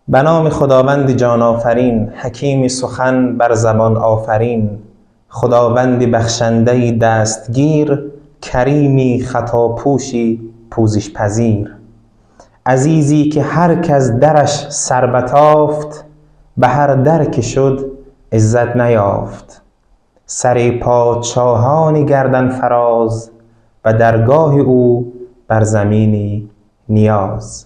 به نام خداوند جان آفرین، حکیم سخن بر زبان آفرین. خداوند بخشنده دستگیر، کریمی خطا پوشی پوزش پذیر. عزیزی که هر کس درش سر بتافت، به هر در که شد عزت نیافت. سر پادشاهان گردن فراز، و درگاه او بر زمینی نیاز.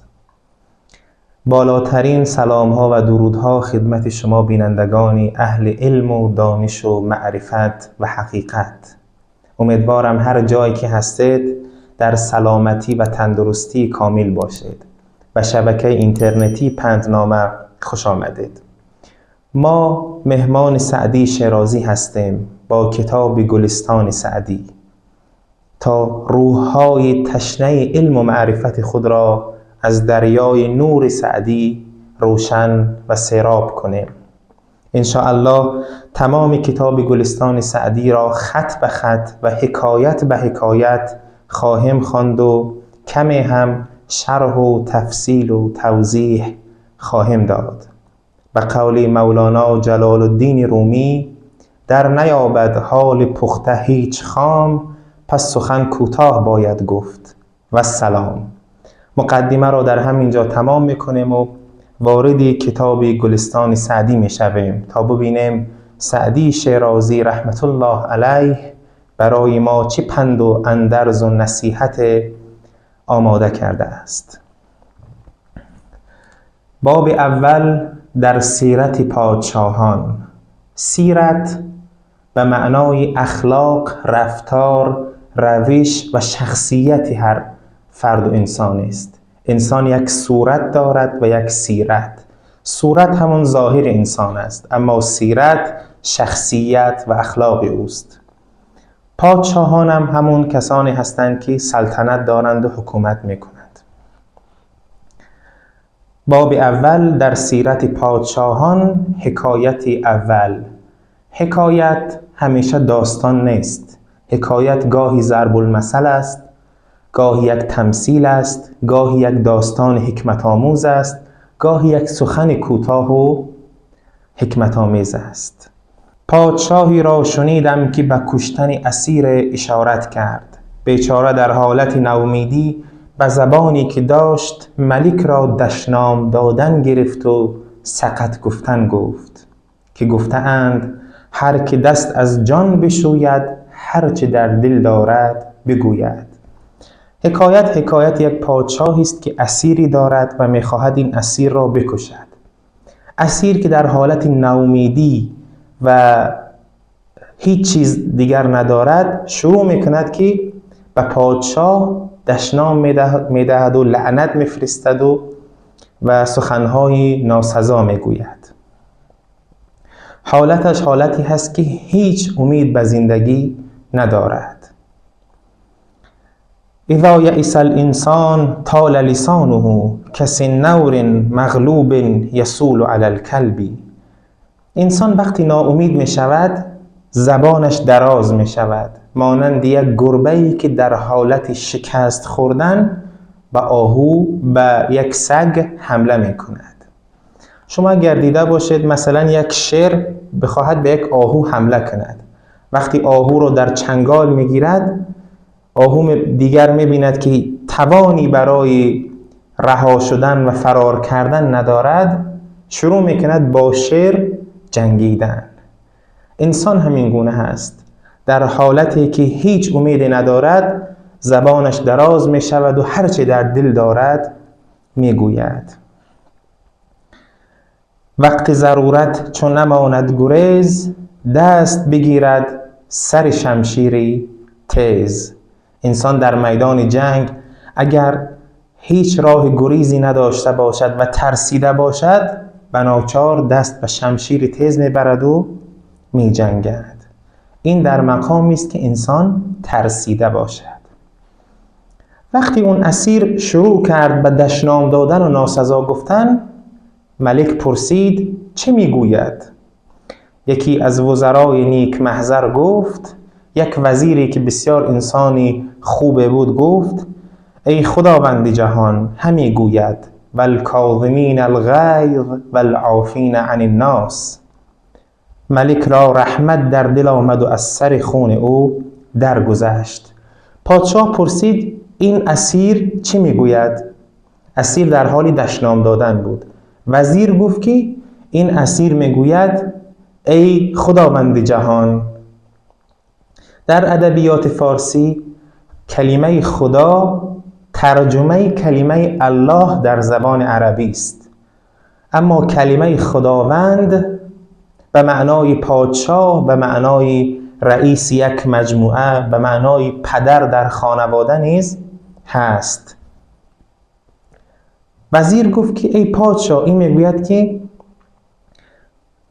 بالاترین سلام ها و درودها خدمت شما بینندگان اهل علم و دانش و معرفت و حقیقت. امیدوارم هر جایی که هستید در سلامتی و تندرستی کامل باشید و شبکه اینترنتی پندنامه خوش آمدید. ما مهمان سعدی شیرازی هستیم با کتاب گلستان سعدی تا روح‌های تشنه علم و معرفت خود را از دریای نور سعدی روشن و سیراب کنیم. انشاءالله تمام کتاب گلستان سعدی را خط به خط و حکایت به حکایت خواهیم خواند و کمی هم شرح و تفصیل و توضیح خواهیم داد. به قول مولانا جلال الدین رومی، در نیابد حال پخته هیچ خام، پس سخن کوتاه باید گفت و سلام. مقدمه را در همینجا تمام میکنیم و وارد کتاب گلستان سعدی میشویم تا ببینیم سعدی شیرازی رحمت الله علیه برای ما چه پند و اندرز و نصیحت آماده کرده است. باب اول در سیرت پادشاهان. سیرت به معنای اخلاق، رفتار، روش و شخصیت هر فرد و انسان است. انسان یک صورت دارد و یک سیرت. صورت همون ظاهر انسان است، اما سیرت شخصیت و اخلاق اوست. پادشاهان هم همون کسانی هستند که سلطنت دارند و حکومت میکنند. باب اول در سیرت پادشاهان. حکایت اول. حکایت همیشه داستان نیست. حکایت گاهی ضرب المثل است، گاهی یک تمثیل است، گاهی یک داستان حکمت آموز است، گاهی یک سخن کوتاه و حکمت آمیز است. پادشاهی را شنیدم که به کشتن اسیر اشارت کرد. بیچاره در حالت نومیدی به زبانی که داشت ملک را دشنام دادن گرفت و سقط گفتن گفت که گفته اند هر که دست از جان بشوید، هر چه در دل دارد بگوید. حکایت یک پادشاهی است که اسیری دارد و میخواهد این اسیر را بکشد. اسیر که در حالت نومیدی و هیچ چیز دیگر ندارد شروع میکند که به پادشاه دشنام میدهد و لعنت میفرستد و سخنهای ناسزا میگوید. حالتش حالتی هست که هیچ امید به زندگی ندارد. اذا یئس الانسان طال لسانه کسنور مغلوب یسول علی الکلب. انسان وقتی ناامید می شود زبانش دراز می شود، مانند یک گربه‌ای که در حالت شکست خوردن به آهو به یک سگ حمله می کند. شما اگر دیده باشید مثلا یک شیر بخواهد به یک آهو حمله کند، وقتی آهو رو در چنگال می گیرد، آهو دیگر می بیند که توانی برای رها شدن و فرار کردن ندارد، شروع می کند با شیر جنگیدن. انسان همین گونه هست، در حالتی که هیچ امیدی ندارد زبانش دراز می شود و هر چه در دل دارد می گوید. وقت ضرورت چون نماند گریز، دست بگیرد سر شمشیری تیز. انسان در میدان جنگ اگر هیچ راه گریزی نداشته باشد و ترسیده باشد، بناچار دست به شمشیر تیز میبرد و می جنگد. این در مقامی است که انسان ترسیده باشد. وقتی اون اسیر شروع کرد به دشنام دادن و ناسزا گفتن، ملک پرسید چه میگوید؟ یکی از وزرای نیک محضر گفت، یک وزیری که بسیار انسانی خوبه بود گفت ای خداوند جهان، همی گوید والکاظمین الغیظ والعافین عن الناس. ملک را رحمت در دل آمد و از سر خون او درگذشت. پادشاه پرسید این اسیر چی میگوید؟ اسیر در حالی دشنام دادن بود. وزیر گفت که این اسیر میگوید ای خداوند جهان. در ادبیات فارسی کلمه خدا ترجمه کلمه الله در زبان عربی است، اما کلمه خداوند به معنای پادشاه، به معنای رئیس یک مجموعه، به معنای پدر در خانواده نیز هست. وزیر گفت که ای پادشاه، این میگوید که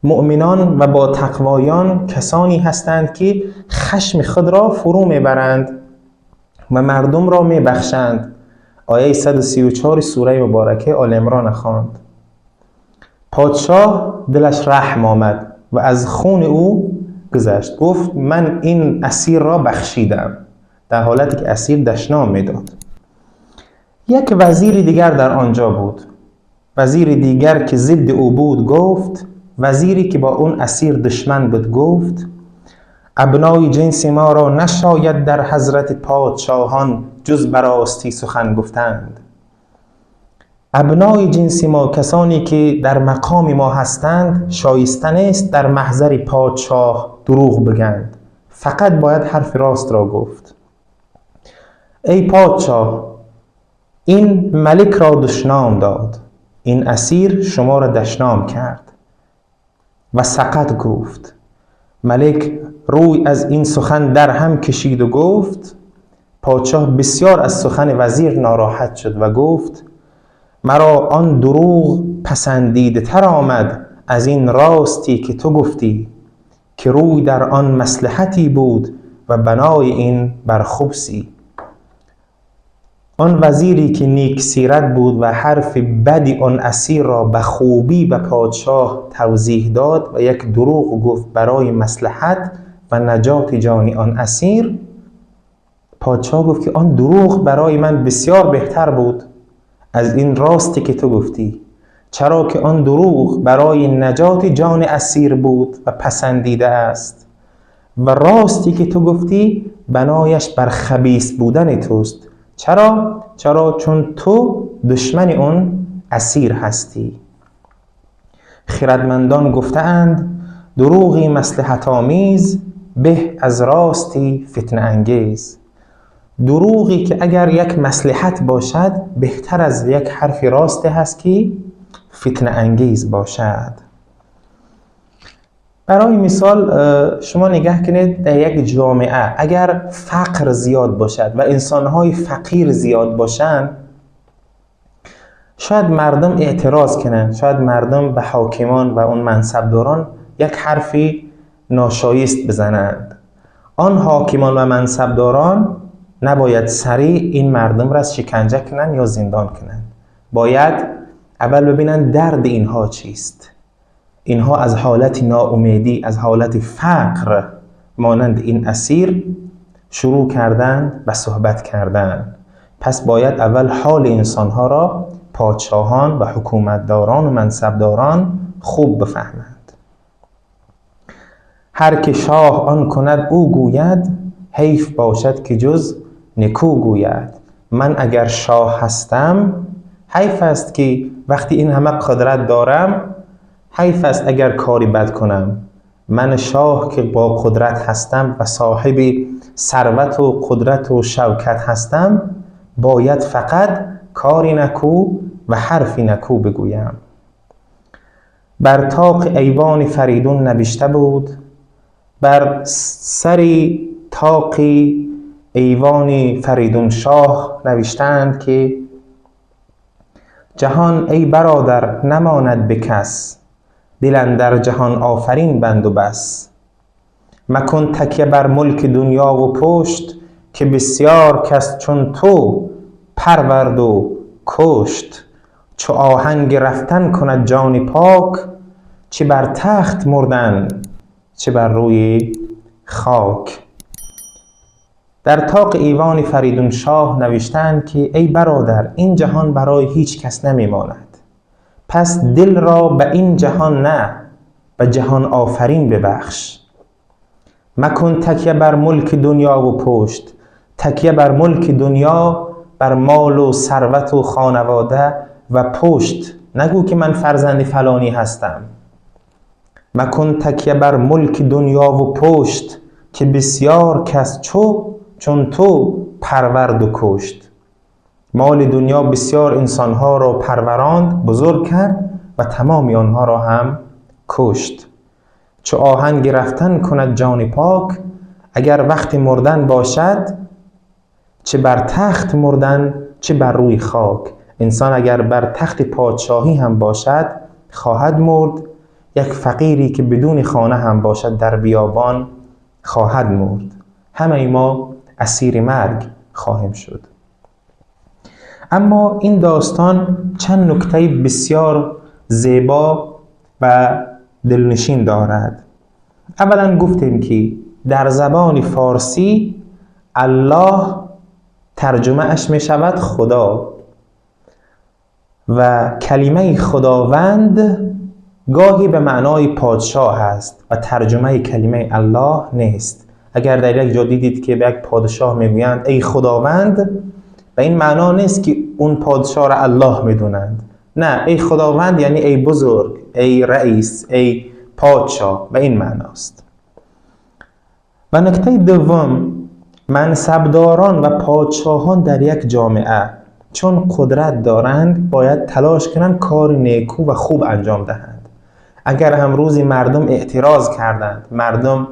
مؤمنان و با تقوایان کسانی هستند که خشم خود را فرو میبرند و مردم را میبخشند. آیه 134 سوره مبارکه آل عمران خواند. پادشاه دلش رحم آمد و از خون او گذشت. گفت من این اسیر را بخشیدم، در حالتی که اسیر دشنام میداد. یک وزیر دیگر در آنجا بود. وزیر دیگر که ضد او بود گفت، وزیری که با اون اسیر دشمن بود گفت ابنای جنس ما را نشاید در حضرت پادشاهان جز براستی سخن گفتند. ابنای جنس ما، کسانی که در مقام ما هستند، شایسته نیست در محضر پادشاه دروغ بگند، فقط باید حرف راست را گفت. ای پادشاه، این ملک را دشنام داد، این اسیر شما را دشنام کرد و سقط گفت. ملک روی از این سخن در هم کشید و گفت، پادشاه بسیار از سخن وزیر ناراحت شد و گفت مرا آن دروغ پسندیده تر آمد از این راستی که تو گفتی که روی در آن مصلحتی بود و بنای این بر خبثی. آن وزیری که نیک سیرت بود و حرف بدی آن اسیر را به خوبی به پادشاه توضیح داد و یک دروغ گفت برای مصلحت و نجات جان آن اسیر، پادشاه گفت که آن دروغ برای من بسیار بهتر بود از این راستی که تو گفتی، چرا که آن دروغ برای نجات جان اسیر بود و پسندیده است و راستی که تو گفتی بنایش بر خبیث بودن توست. چرا چون تو دشمن اون اسیر هستی. خردمندان گفتند دروغی مصلحت آمیز به از راستی فتنه انگیز. دروغی که اگر یک مصلحت باشد بهتر از یک حرف راست هست که فتنه انگیز باشد. برای مثال شما نگاه کنید در یک جامعه اگر فقر زیاد باشد و انسانهای فقیر زیاد باشند، شاید مردم اعتراض کنند، شاید مردم به حاکمان و اون منصبداران یک حرفی ناشایست بزنند. آن حاکمان و منصبداران نباید سریع این مردم را شکنجه کنند یا زندان کنند. باید اول ببینند درد اینها چیست. اینها از حالت ناامیدی، از حالت فقر مانند این اسیر شروع کردند به صحبت کردن. پس باید اول حال انسانها را پادشاهان و حکومتداران و منصبداران خوب بفهمند. هر که شاه آن کند او گوید، حیف باشد که جز نکو گوید. من اگر شاه هستم حیف است که وقتی این همه قدرت دارم، حیف است اگر کاری بد کنم. من شاه که با قدرت هستم و صاحب ثروت و قدرت و شوکت هستم، باید فقط کاری نکو و حرفی نکو بگویم. بر طاق ایوان فریدون نوشته بود، بر سری طاق ایوان فریدون شاه نوشتند که جهان ای برادر نماند به کس، دل اندر جهان آفرین بند و بس. مکن تکیه بر ملک دنیا و پشت، که بسیار کس چون تو پرورد و کشت. چو آهنگ رفتن کند جان پاک، چه بر تخت مردن چه بر روی خاک. در طاق ایوان فریدون شاه نوشتند که ای برادر، این جهان برای هیچ کس نمیماند، پس دل را به این جهان نه، به جهان آفرین ببخش. مکن تکیه بر ملک دنیا و پشت، تکیه بر ملک دنیا، بر مال و ثروت و خانواده و پشت. نگو که من فرزند فلانی هستم. مکن تکیه بر ملک دنیا و پشت، که بسیار کس چون تو پرورد و کشت. مال دنیا بسیار انسانها را پروراند، بزرگ کرد و تمامی آنها را هم کشت. چو آهن گرفتن کند جان پاک، اگر وقت مردن باشد، چه بر تخت مردن چه بر روی خاک. انسان اگر بر تخت پادشاهی هم باشد خواهد مرد، یک فقیری که بدون خانه هم باشد در بیابان خواهد مرد. همه ما اسیر مرگ خواهیم شد. اما این داستان چند نکته بسیار زیبا و دلنشین دارد. اولا گفتیم که در زبان فارسی الله ترجمه اش می شود خدا و کلمه خداوند گاهی به معنای پادشاه است و ترجمه کلمه الله نیست. اگر در یک جا دیدید که به یک پادشاه میگویند ای خداوند، به این معنا نیست که اون پادشاه را الله میدونند. نه، ای خداوند یعنی ای بزرگ، ای رئیس، ای پادشاه، به این معناست. و نکته دوم، منصبداران و پادشاهان در یک جامعه چون قدرت دارند باید تلاش کنند کار نیکو و خوب انجام دهند. اگر هم روزی مردم اعتراض کردند، مردم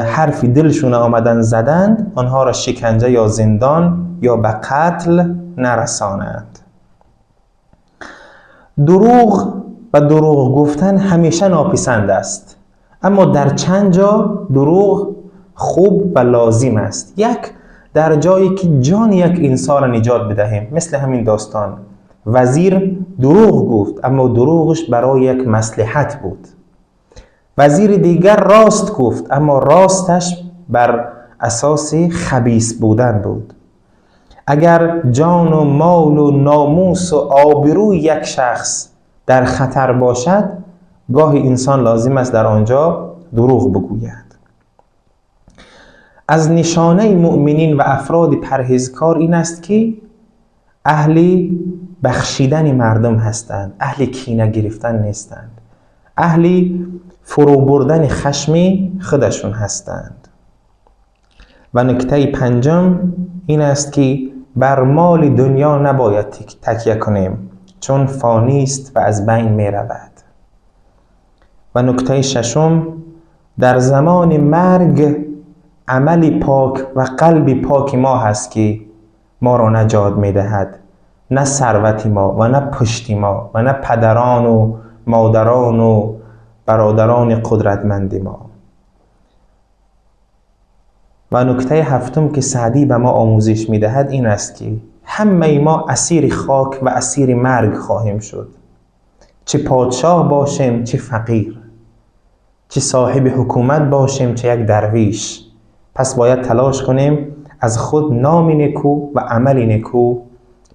حرفی دلشون آمدن زدند، آنها را شکنجه یا زندان یا به قتل نرسانند. دروغ و دروغ گفتن همیشه ناپسند است، اما در چند جا دروغ خوب و لازم است. یک، در جایی که جان یک انسان را نجات بدهیم، مثل همین داستان وزیر دروغ گفت اما دروغش برای یک مصلحت بود. وزیر دیگر راست گفت اما راستش بر اساس خبیث بودن بود. اگر جان و مال و ناموس و آبروی یک شخص در خطر باشد، گاهی انسان لازم است در آنجا دروغ بگوید. از نشانه مؤمنین و افراد پرهیزکار این است که اهل بخشیدن مردم هستند، اهل کینه گرفتن نیستند، اهل فرو بردن خشم خودشون هستند. و نکته پنجم این است که بر مال دنیا نباید تکیه کنیم، چون فانی است و از بین می رود. و نکته ششم، در زمان مرگ عمل پاک و قلب پاک ما هست که ما را نجات می دهد، نه ثروت ما و نه پشت ما و نه پدران و مادران و برادران قدرتمند ما. و نکته هفتم که سعدی به ما آموزش می دهد این است که همه ما اسیر خاک و اسیر مرگ خواهیم شد، چه پادشاه باشیم چه فقیر، چه صاحب حکومت باشیم چه یک درویش. پس باید تلاش کنیم از خود نام نیکو و عمل نیکو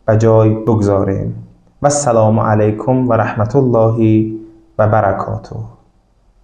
به جای بگذاریم. و السلام علیکم و رحمت الله و برکاته.